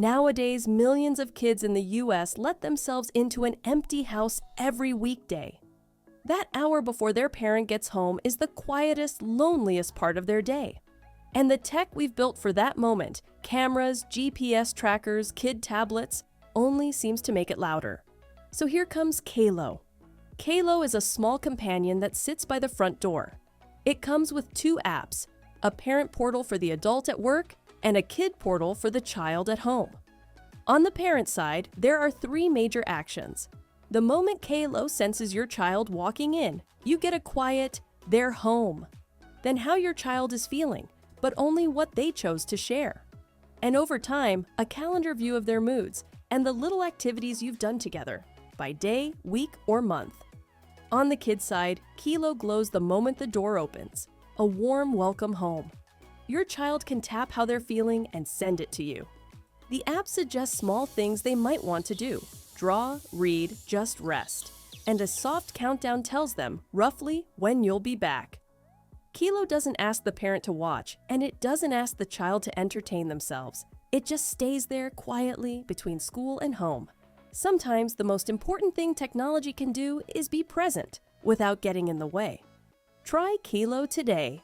Nowadays, millions of kids in the US let themselves into an empty house every weekday. That hour before their parent gets home is the quietest, loneliest part of their day. And the tech we've built for that moment, cameras, GPS trackers, kid tablets, only seems to make it louder. So here comes Keylo. Keylo is a small companion that sits by the front door. It comes with two apps, a parent portal for the adult at work and a kid portal for the child at home. On the parent side, there are three major actions. The moment Keylo senses your child walking in, you get a quiet, "They're home." Then how your child is feeling, but only what they chose to share. And over time, a calendar view of their moods and the little activities you've done together, by day, week, or month. On the kid's side, Keylo glows the moment the door opens, a warm welcome home. Your child can tap how they're feeling and send it to you. The app suggests small things they might want to do: draw, read, just rest. And a soft countdown tells them, roughly, when you'll be back. Keylo doesn't ask the parent to watch, and it doesn't ask the child to entertain themselves. It just stays there quietly between school and home. Sometimes the most important thing technology can do is be present without getting in the way. Try Keylo today.